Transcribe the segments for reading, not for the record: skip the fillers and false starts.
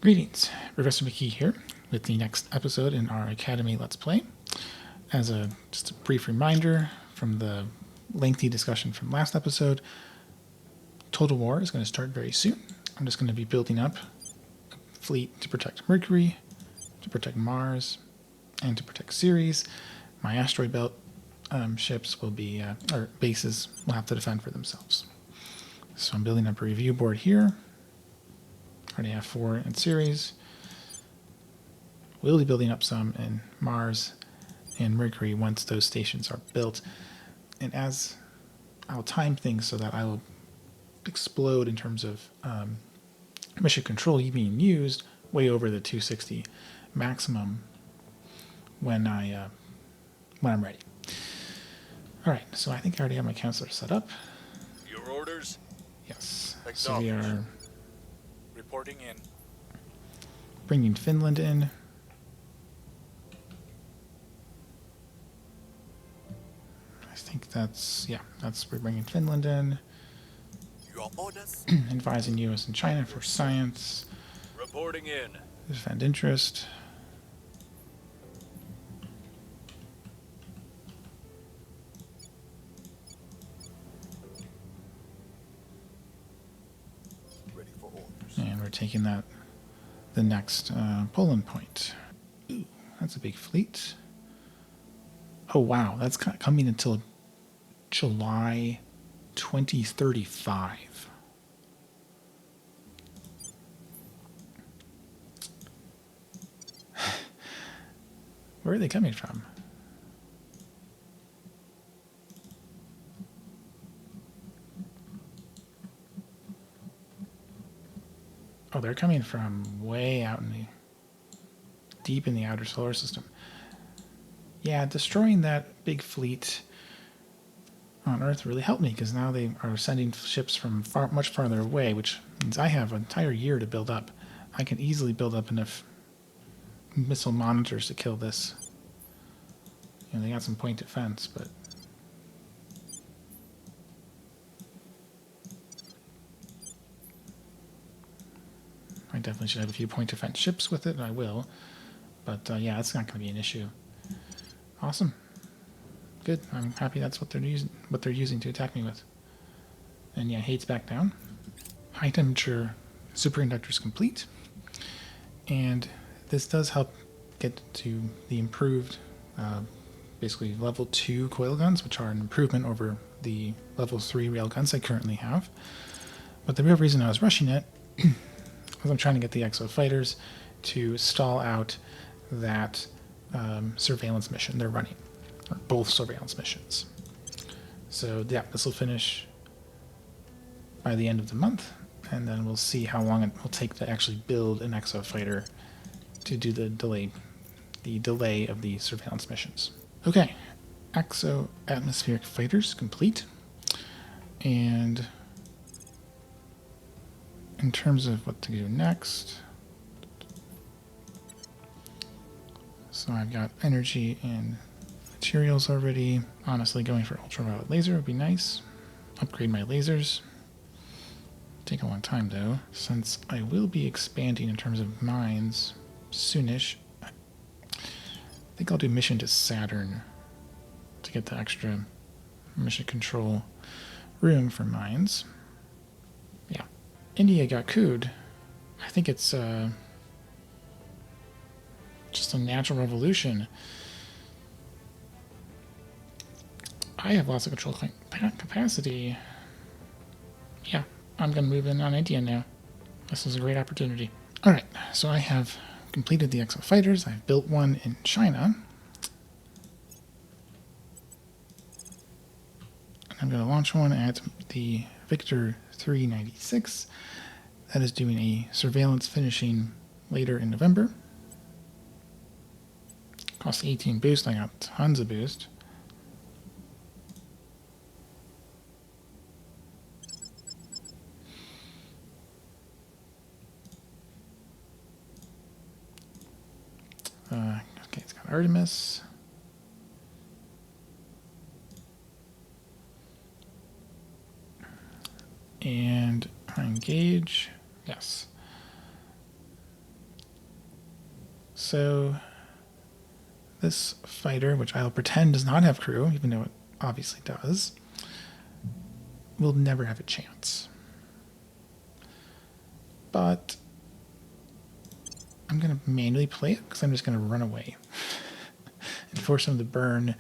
Greetings, Professor McKee here with the next episode in our Academy Let's Play. As just a brief reminder from the lengthy discussion from last episode, Total War is going to start very soon. I'm just going to be building up a fleet to protect Mercury, to protect Mars, and to protect Ceres. My asteroid belt ships will be, or bases will have to defend for themselves. So I'm building up a review board here. Already have 4 in Ceres. We'll be building up some in Mars and Mercury once those stations are built. And as I'll time things so that I will explode in terms of mission control being used way over the 260 maximum when I'm ready. All right, so I think I already have my Councilors set up. Your orders? Yes. So we are reporting in. Bringing Finland in. I think we're bringing Finland in. Your orders? Advising US and China for science. Reporting in. Defend interest. Ready for orders. And we're taking the next Poland point. Ooh, that's a big fleet. Oh wow, that's coming until July 2035. Where are they coming from? Oh, they're coming from way out deep in the outer solar system. Yeah, destroying that big fleet on Earth really helped me because now they are sending ships from much farther away, which means I have an entire year to build up. I can easily build up enough missile monitors to kill this. You know, they got some point defense, but I definitely should have a few point defense ships with it, and I will. But yeah, that's not going to be an issue. Awesome. Good. I'm happy that's what they're using to attack me with. And yeah, Hade's back down. High temperature superconductors complete. And this does help get to the improved, basically level 2 coil guns, which are an improvement over the level 3 rail guns I currently have. But the real reason I was rushing it was I'm trying to get the Exo fighters to stall out that surveillance mission they're running, or both surveillance missions. So yeah, this will finish by the end of the month, and then we'll see how long it will take to actually build an Exo fighter to do the delay of the surveillance missions. Okay, Exo atmospheric fighters complete, and in terms of what to do next, so I've got energy and materials already. Honestly, going for ultraviolet laser would be nice. Upgrade my lasers. Take a long time though, since I will be expanding in terms of mines soonish. I think I'll do mission to Saturn to get the extra mission control room for mines. Yeah. India got cooed. I think it's just a natural revolution. I have lots of control capacity. Yeah, I'm going to move in on India now. This is a great opportunity. Alright, so I have completed the Exo fighters. I've built one in China. And I'm going to launch one at the Victor 396. That is doing a surveillance finishing later in November. Cost 18 boost. I got tons of boost. Okay, it's got Artemis. And engage. Yes. So this fighter, which I'll pretend does not have crew, even though it obviously does, will never have a chance. But I'm going to manually play it because I'm just going to run away and force them to burn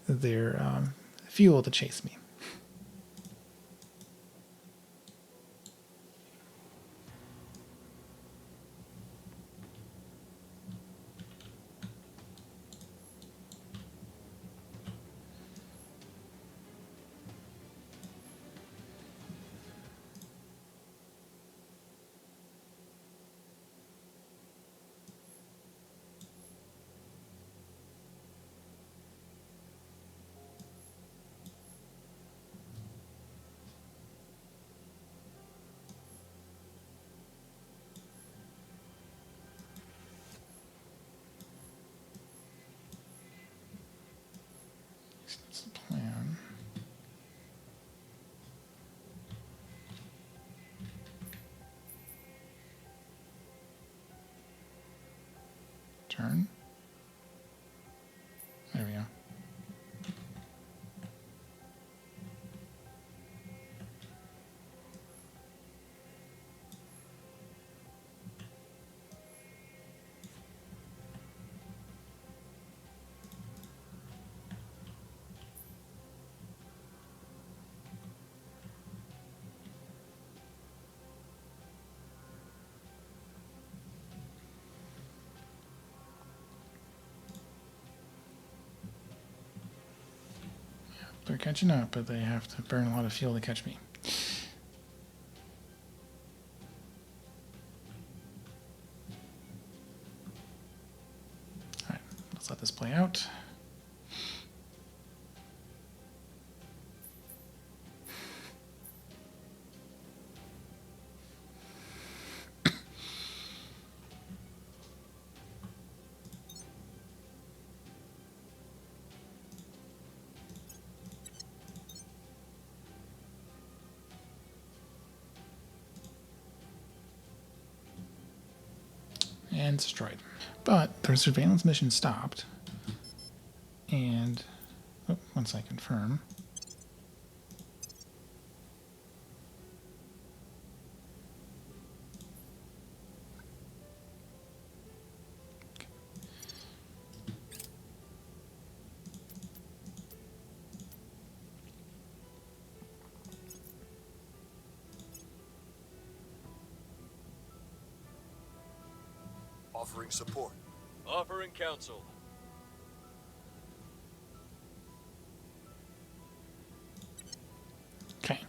their fuel to chase me. That's the plan. Turn. There we go. They're catching up, but they have to burn a lot of fuel to catch me. Alright, let's let this play out. And destroyed. But their surveillance mission stopped. And once I confirm. Offering support. Offering counsel. Okay.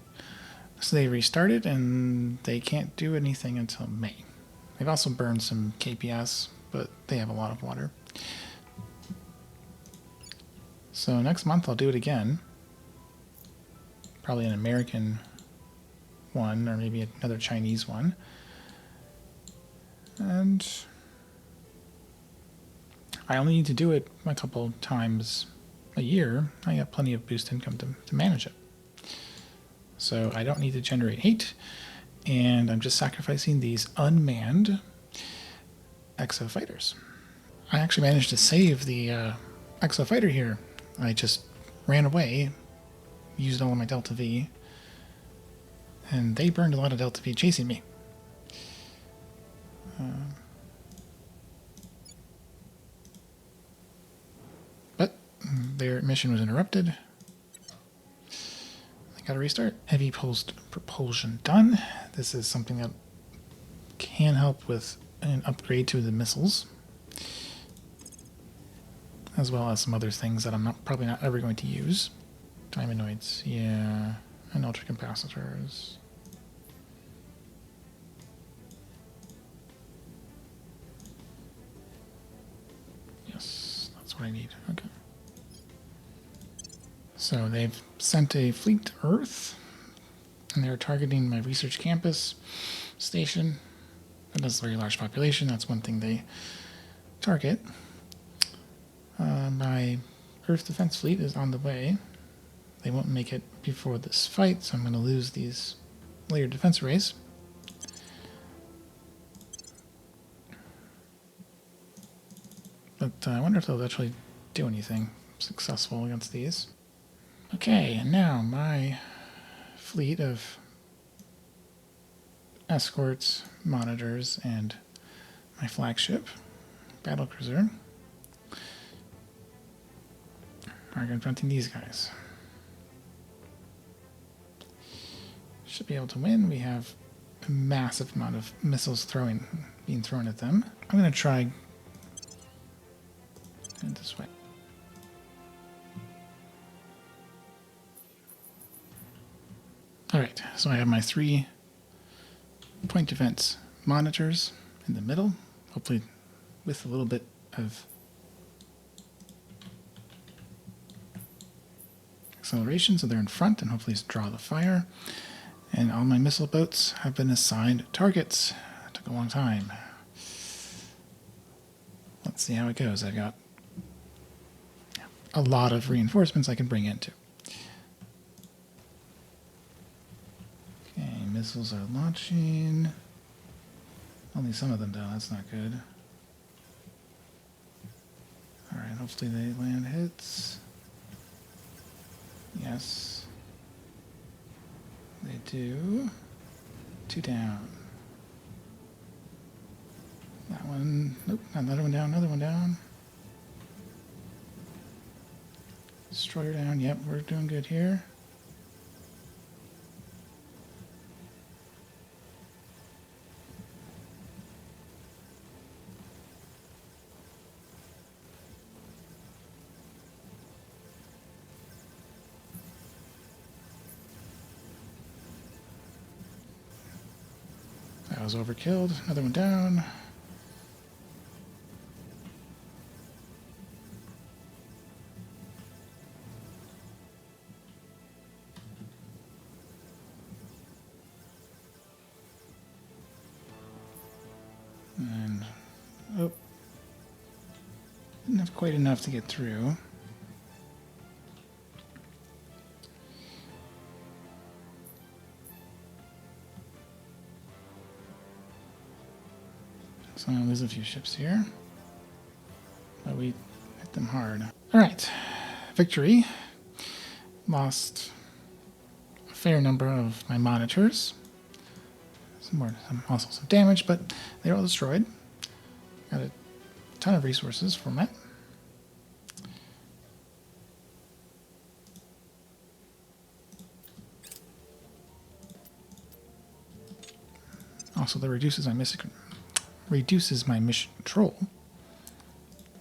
So they restarted and they can't do anything until May. They've also burned some KPS, but they have a lot of water. So next month I'll do it again. Probably an American one or maybe another Chinese one. And I only need to do it a couple times a year. I got plenty of boost income to manage it. So I don't need to generate hate, and I'm just sacrificing these unmanned exo fighters. I actually managed to save the exo fighter here. I just ran away, used all of my Delta V, and they burned a lot of Delta V chasing me. But their mission was interrupted. I gotta restart. Heavy pulsed propulsion done. This is something that can help with an upgrade to the missiles, as well as some other things that I'm probably not ever going to use. Diamondoids, yeah, and ultracapacitors. Yes, that's what I need. Okay. So they've sent a fleet to Earth, and they're targeting my research campus station. That has a very large population. That's one thing they target. My Earth defense fleet is on the way. They won't make it before this fight, so I'm going to lose these layered defense arrays. But I wonder if they'll actually do anything successful against these. Okay, and now my fleet of escorts, monitors, and my flagship, battlecruiser, are confronting these guys. Should be able to win. We have a massive amount of missiles being thrown at them. I'm going to try it this way. Alright, so I have my 3 point defense monitors in the middle, hopefully with a little bit of acceleration, so they're in front and hopefully draw the fire. And all my missile boats have been assigned targets. It took a long time. Let's see how it goes. I've got a lot of reinforcements I can bring into. Okay, missiles are launching. Only some of them though, that's not good. Alright, hopefully they land hits. Yes. They do. 2 down. That one, nope, another one down, another one down. Destroyer down, yep, we're doing good here. That was overkilled. Another one down. And, oh, didn't have quite enough to get through. So I'm going to lose a few ships here. But we hit them hard. Alright. Victory. Lost a fair number of my monitors. Also some damage, but they're all destroyed. Got a ton of resources from it. Also, that reduces my mission control,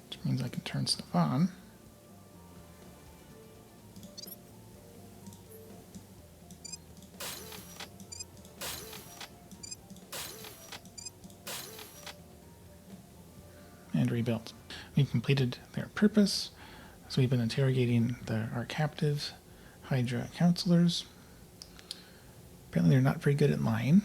which means I can turn stuff on. And rebuilt. We've completed their purpose, so we've been interrogating our captives, Hydra Councilors. Apparently they're not very good at lying.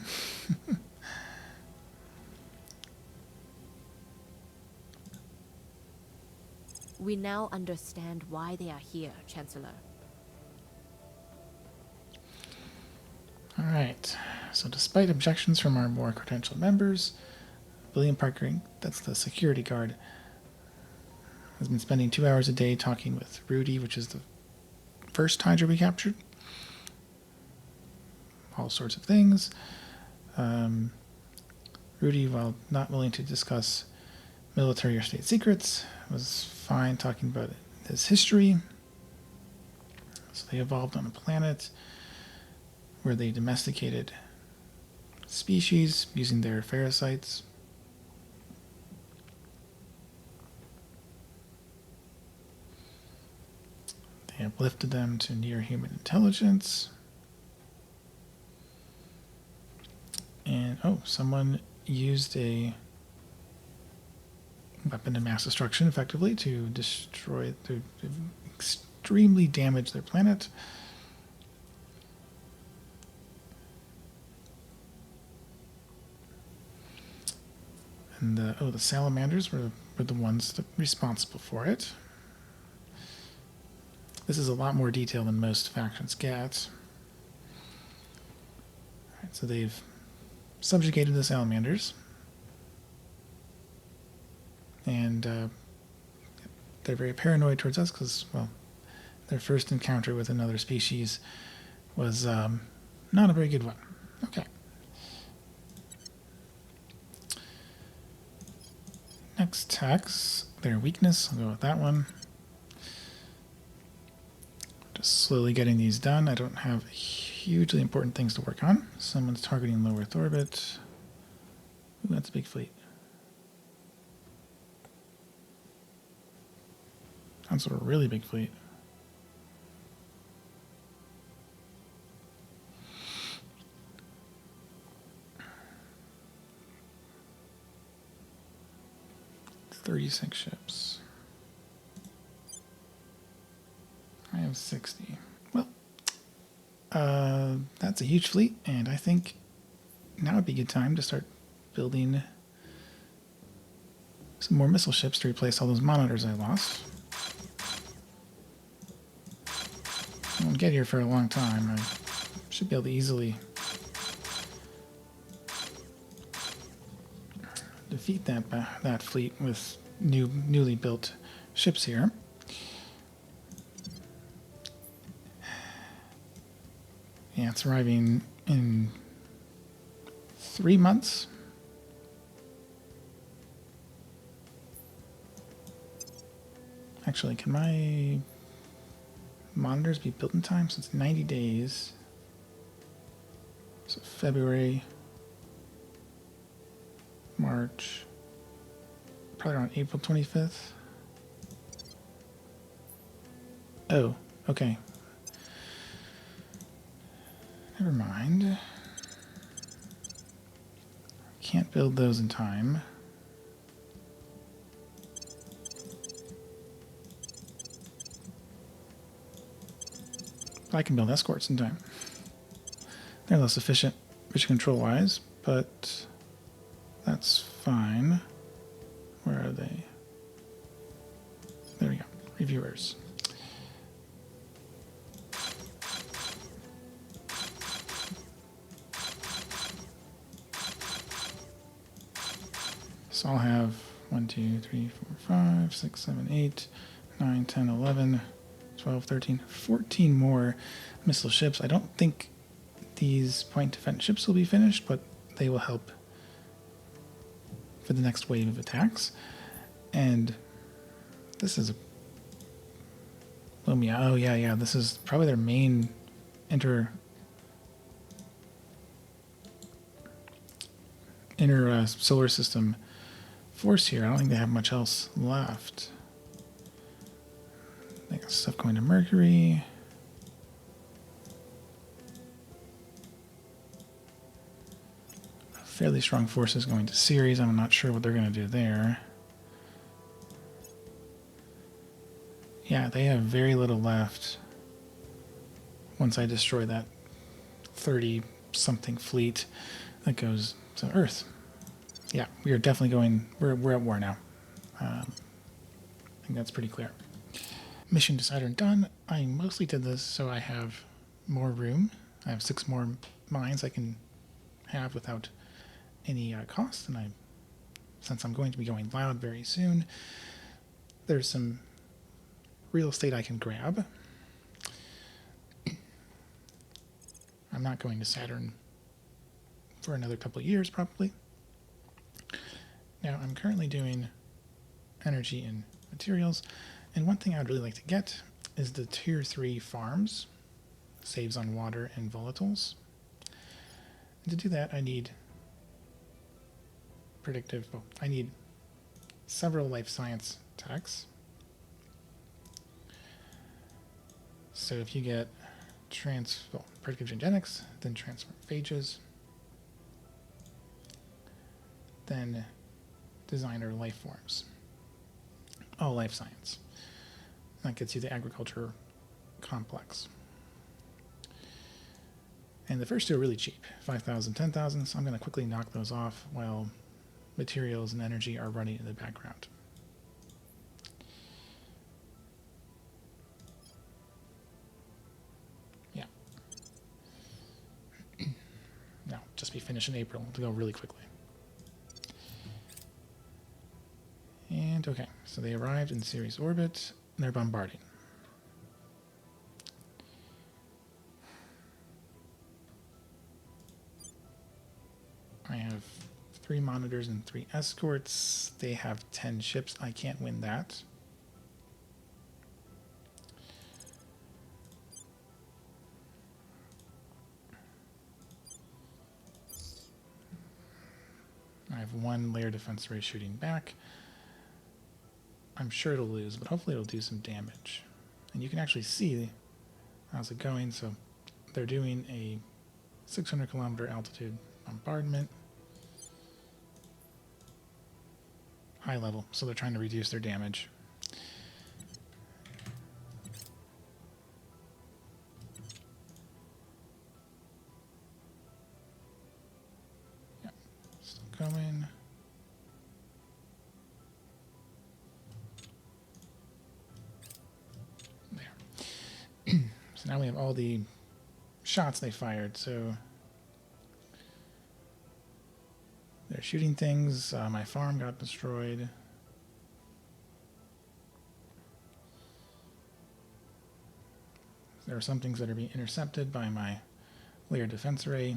We now understand why they are here, Chancellor. Alright, so despite objections from our more credentialed members, William Parker, that's the security guard, has been spending 2 hours a day talking with Rudy, which is the first Hydra we captured. All sorts of things. Rudy, while not willing to discuss military or state secrets, was fine talking about his history. So they evolved on a planet where they domesticated species using their parasites. They uplifted them to near human intelligence. And, oh, someone used a weapon of mass destruction, effectively, to extremely damage their planet. And, the salamanders were the ones responsible for it. This is a lot more detail than most factions get. Alright, so they've subjugated the salamanders and they're very paranoid towards us because, well, their first encounter with another species was not a very good one. Okay. Next tax, their weakness. I'll go with that one. Just slowly getting these done. I don't have hugely important things to work on. Someone's targeting low Earth orbit. Ooh, that's a big fleet. That's a really big fleet. $36 ships. I have 60. Well, that's a huge fleet, and I think now would be a good time to start building some more missile ships to replace all those monitors I lost. I won't get here for a long time. I should be able to easily defeat that fleet with newly built ships here. Yeah, it's arriving in 3 months. Actually, can my monitors be built in time? So it's 90 days. So February, March, probably around April 25th. Oh, okay. Never mind. Can't build those in time. But I can build escorts in time. They're less efficient mission control-wise, but that's fine. Where are they? There we go. Reviewers. So I'll have 1, 2, 3, 4, 5, 6, 7, 8, 9, 10, 11, 12, 13, 14 more missile ships. I don't think these point defense ships will be finished, but they will help for the next wave of attacks. And this is a... Oh yeah, this is probably their main inner solar system force here. I don't think they have much else left. They got stuff going to Mercury. Fairly strong forces going to Ceres. I'm not sure what they're going to do there. Yeah, they have very little left once I destroy that 30-something fleet that goes to Earth. Yeah, we are definitely going... We're at war now. I think that's pretty clear. Mission to Saturn done. I mostly did this so I have more room. I have 6 more mines I can have without any cost, and since I'm going to be going loud very soon, there's some real estate I can grab. I'm not going to Saturn for another couple of years, probably. Now, I'm currently doing energy and materials, and one thing I would really like to get is the Tier 3 farms. Saves on water and volatiles. And to do that, I need I need several life science techs. So if you get predictive genetics, then transformophages, then designer life forms. All life science. That gets you the agriculture complex. And the first two are really cheap, 5,000, 10,000, so I'm going to quickly knock those off while materials and energy are running in the background. Yeah. No, just be finished in April to go really quickly. And And okay, so they arrived in Ceres orbit. And they're bombarding. I have 3 monitors and 3 escorts. They have 10 ships. I can't win that. I have 1 layer defense array shooting back. I'm sure it'll lose, but hopefully it'll do some damage. And you can actually see how's it going. So they're doing a 600 kilometer altitude bombardment. High level, so they're trying to reduce their damage. Yep, still going. There. So now we have all the shots they fired, so they're shooting things. My farm got destroyed. There are some things that are being intercepted by my layer defense array.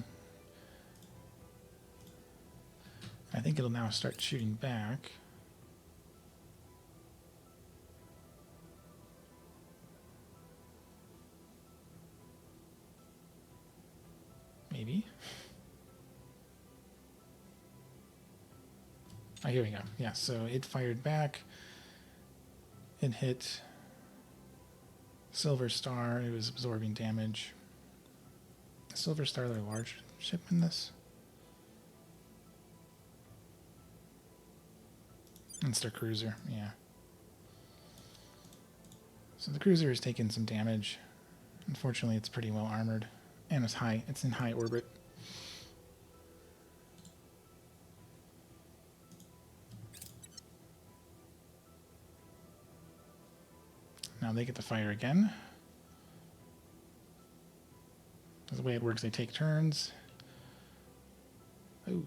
I think it'll now start shooting back. Maybe. Oh, here we go. Yeah, so it fired back. It hit Silver Star. It was absorbing damage. Silver Star, their large ship in this. It's their cruiser, yeah. So the cruiser is taking some damage. Unfortunately, it's pretty well armored. And it's high. It's in high orbit. Now they get to fire again. The way it works, they take turns. Ooh.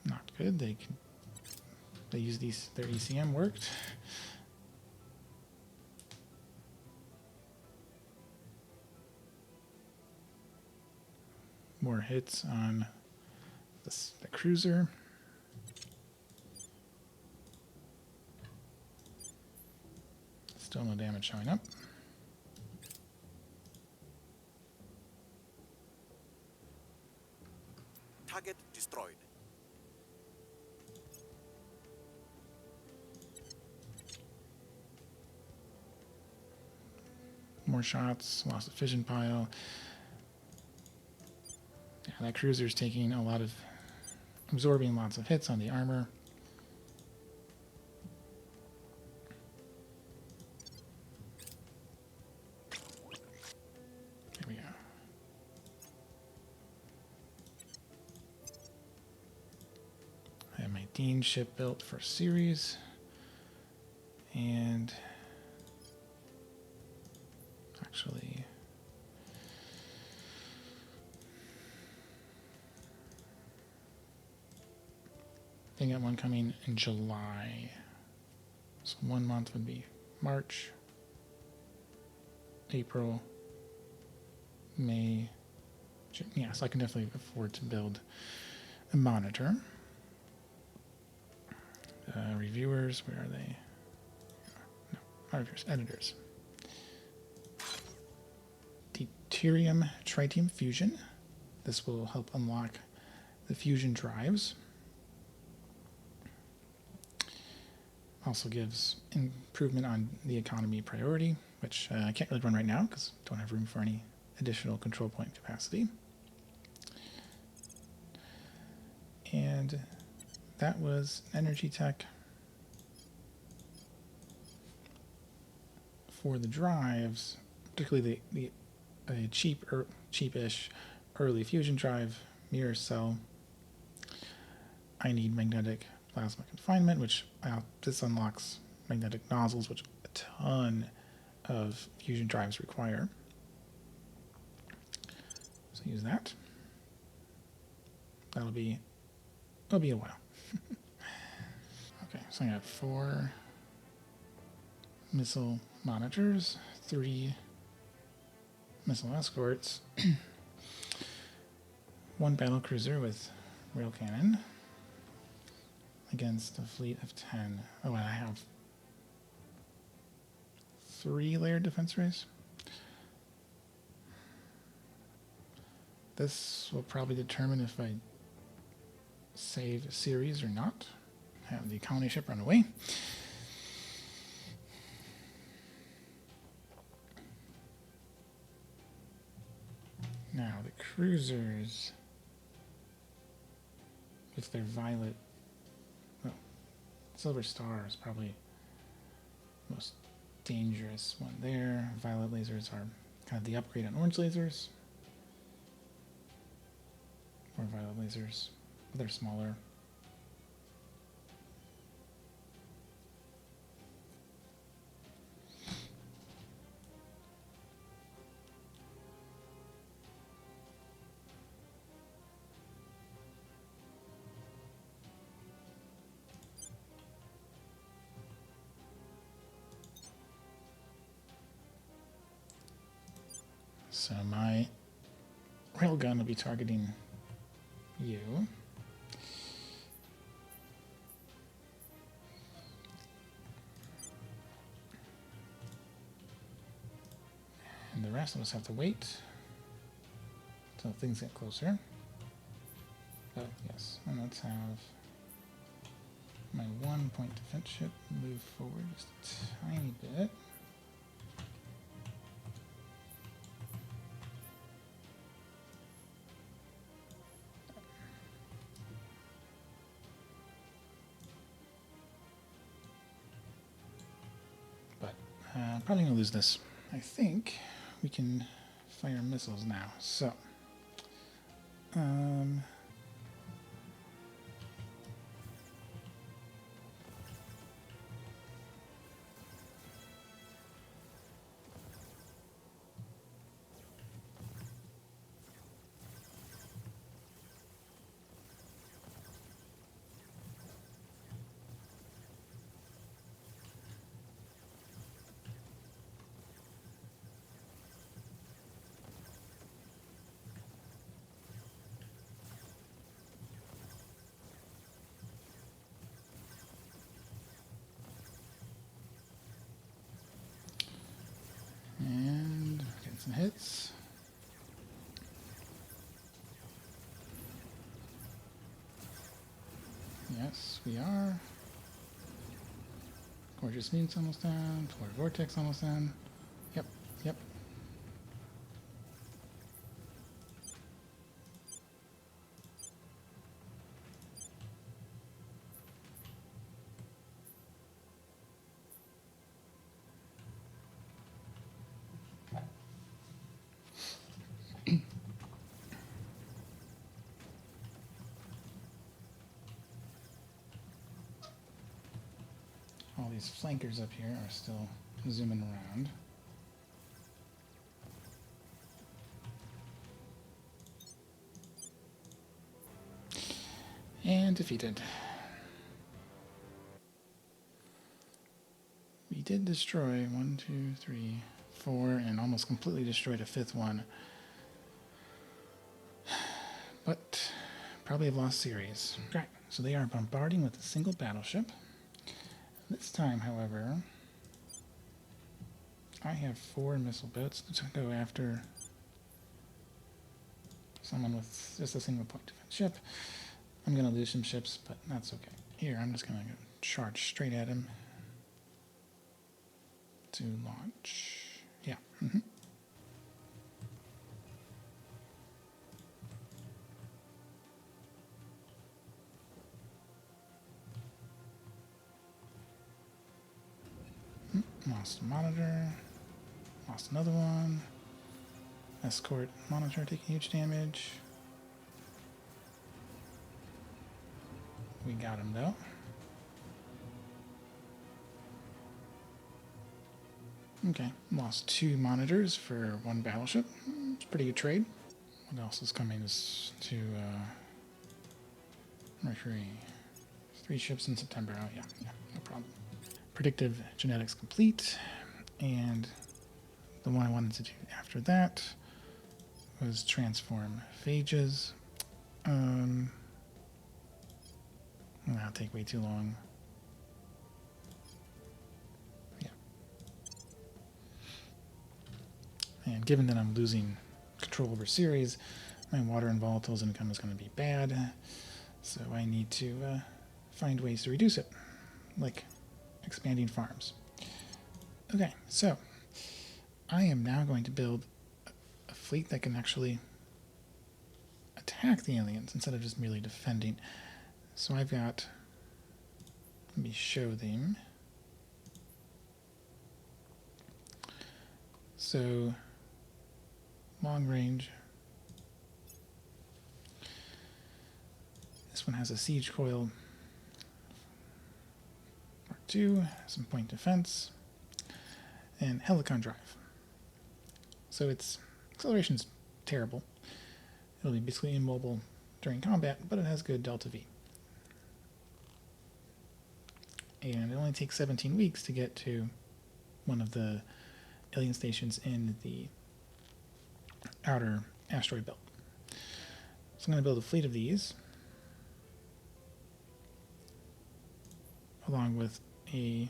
Not good. They use these. Their ECM worked. More hits on the cruiser. Still no damage showing up. Target destroyed. More shots, lost a fission pile. Yeah, that cruiser's taking a lot of, absorbing lots of hits on the armor. There we go. I have my Dean ship built for Ceres. And actually, they got one coming in July. So 1 month would be March, April, May, June. Yeah, so I can definitely afford to build a monitor. Reviewers, where are they? No, not reviewers, editors. Deuterium tritium fusion. This will help unlock the fusion drives. Also gives improvement on the economy priority, which I can't really run right now because I don't have room for any additional control point capacity. And that was energy tech. For the drives, particularly the cheapish early fusion drive mirror cell, I need magnetic plasma confinement, which this unlocks magnetic nozzles, which a ton of fusion drives require. So use that. That'll be It'll be a while. Okay, so I got 4 missile monitors, 3 missile escorts, 1 battle cruiser with rail cannon against a fleet of 10. Oh, and I have 3 layered defense rays. This will probably determine if I save a series or not. Have the colony ship run away. Now the cruisers, with their violet, well, Silver Star is probably the most dangerous one there. Violet lasers are kind of the upgrade on orange lasers. Or violet lasers, but they're smaller. So my railgun will be targeting you. And the rest of us have to wait until things get closer. But yes, and let's have my 1-point defense ship move forward just a tiny bit. But probably gonna lose this. I think we can fire missiles now. So, and getting some hits. Yes, we are. Gorgeous Mute's almost down. Polar Vortex almost down. Yep, yep. All these flankers up here are still zooming around. And defeated. We did destroy 1, 2, 3, 4, and almost completely destroyed a 5th one. But probably have lost series. Right, so they are bombarding with a single battleship. This time, however, I have 4 missile boats to go after someone with just a single point defense ship. I'm going to lose some ships, but that's okay. Here, I'm just going to charge straight at him to launch. Yeah. Lost a monitor. Lost another one. Escort monitor taking huge damage. We got him though. Okay, lost 2 monitors for 1 battleship. It's a pretty good trade. What else is coming is to Mercury. 3 ships in September. Oh, yeah, no problem. Predictive genetics complete. And the one I wanted to do after that was transform phages. That'll take way too long. Yeah. And given that I'm losing control over series, my water and volatiles income is going to be bad. So I need to find ways to reduce it, like expanding farms. Okay, so I am now going to build a fleet that can actually attack the aliens instead of just merely defending. So I've got, let me show them. So long range. This one has a siege coil. Mark II, some point defense, and helicon drive. So its acceleration's terrible. It'll be basically immobile during combat, but it has good delta V. And it only takes 17 weeks to get to one of the alien stations in the outer asteroid belt. So I'm going to build a fleet of these, along with a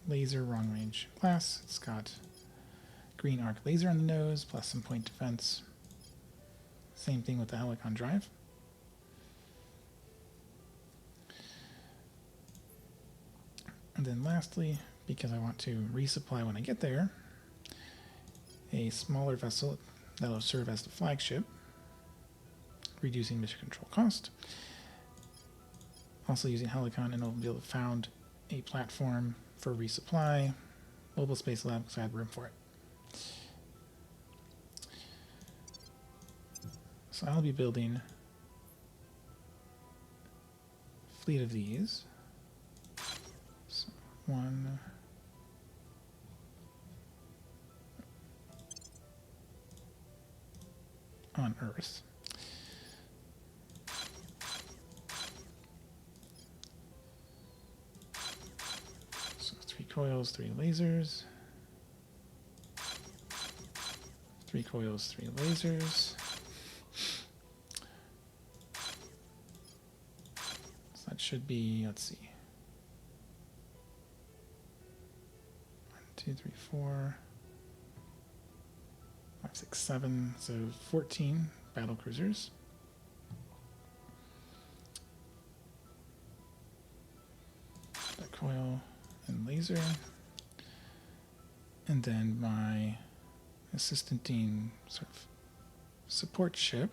laser long range class. It's got green arc laser on the nose, plus some point defense. Same thing with the helicon drive. And then lastly, because I want to resupply when I get there, a smaller vessel that will serve as the flagship, reducing mission control cost. Also using helicon, and I'll be able to found a platform for resupply, mobile space lab, because I had room for it. So I'll be building a fleet of these. So one, on Earth. So 3 coils, 3 lasers. 3 coils, 3 lasers. So that should be, let's see. 1, 2, 3, 4, 5, 6, 7. So 14 battle cruisers. That coil and laser. And then my assistanting sort of support ship.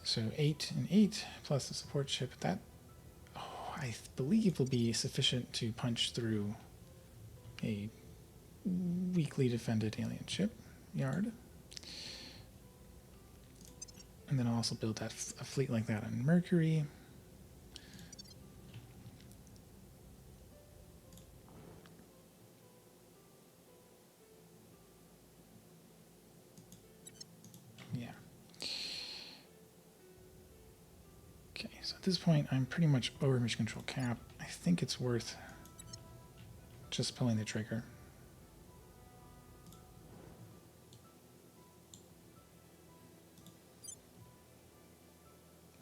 So 8 and 8 plus the support ship. That, I believe, will be sufficient to punch through a weakly defended alien ship yard. And then I'll also build a fleet like that on Mercury. Yeah. Okay, so at this point, I'm pretty much over mission control cap. I think it's worth just pulling the trigger.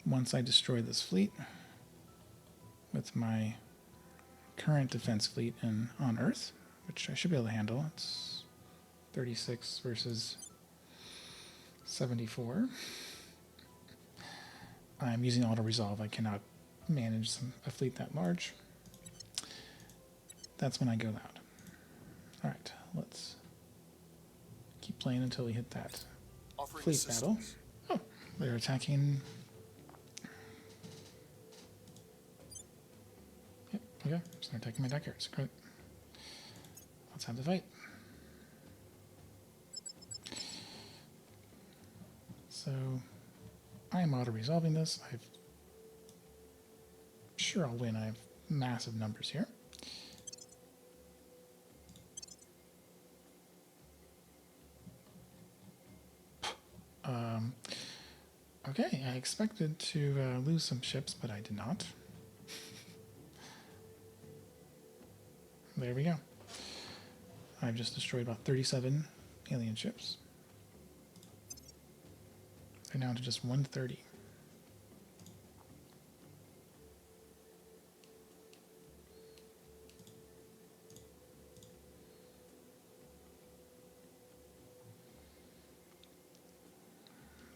Once I destroy this fleet with my current defense fleet on Earth, which I should be able to handle. It's 36 versus 74. I'm using auto-resolve. I cannot manage a fleet that large. That's when I go loud. Alright, let's keep playing until we hit that fleet battle. Oh, they're attacking. Yep, okay, so they're attacking my deck cards. Great. Let's have the fight. So I am auto-resolving this. Sure I'll win. I have massive numbers here. Okay, I expected to lose some ships, but I did not. There we go. I've just destroyed about 37 alien ships. They're down to just 130.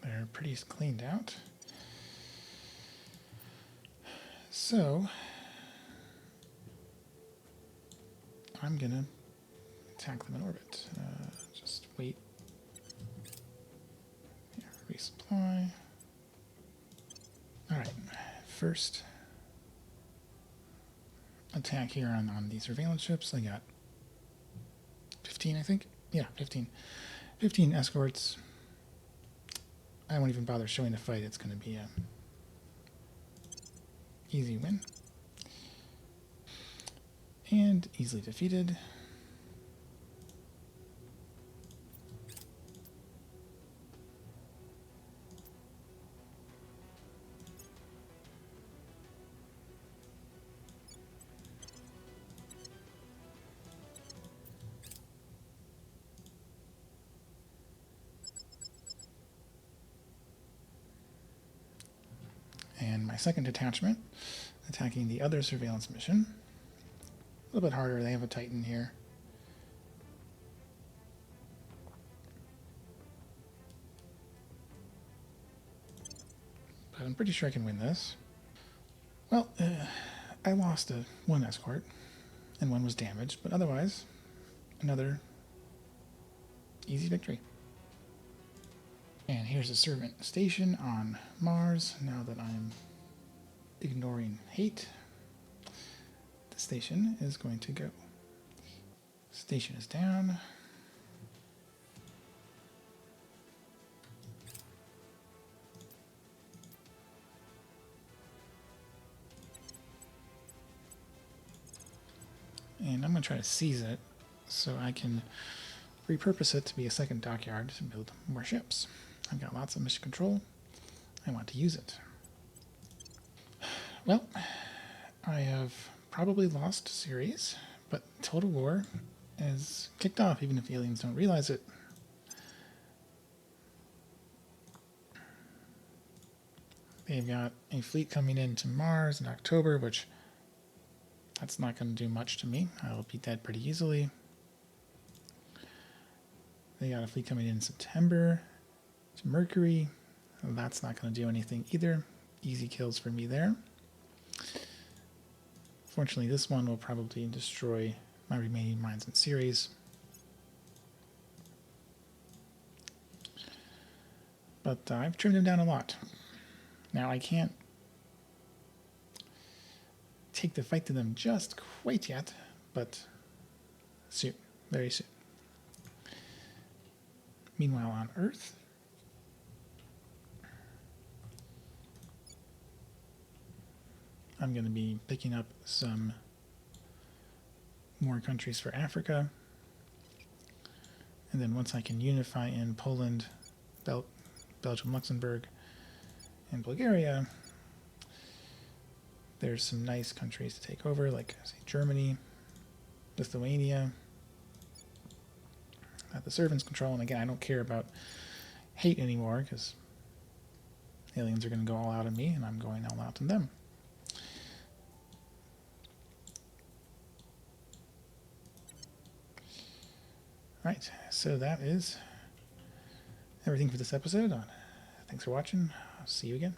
They're pretty cleaned out. So I'm gonna attack them in orbit. Just wait. Yeah, resupply. Alright, first attack here on these surveillance ships. I got 15, I think. Yeah, 15. 15 escorts. I won't even bother showing the fight. It's going to be a easy win. And easily defeated. And my second detachment, attacking the other surveillance mission. A little bit harder. They have a Titan here. But I'm pretty sure I can win this. Well, I lost one escort, and one was damaged, but otherwise, another easy victory. And here's a servant station on Mars. Now that I'm ignoring hate, the station is going to go. Station is down. And I'm going to try to seize it so I can repurpose it to be a second dockyard to build more ships. I've got lots of mission control. I want to use it. Well, I have probably lost series, but Total War is kicked off, even if the aliens don't realize it. They've got a fleet coming into Mars in October, which that's not going to do much to me. I'll be dead pretty easily. They got a fleet coming in September to Mercury. That's not going to do anything either. Easy kills for me there. Fortunately, this one will probably destroy my remaining mines in series. But I've trimmed them down a lot. Now I can't take the fight to them just quite yet, but soon, very soon. Meanwhile, on Earth, I'm going to be picking up some more countries for Africa. And then once I can unify in Poland, Belgium, Luxembourg, and Bulgaria, there's some nice countries to take over, like, say, Germany, Lithuania, that the servants control. And again, I don't care about hate anymore, because aliens are going to go all out on me, and I'm going all out on them. Right, so that is everything for this episode. Thanks for watching. I'll see you again.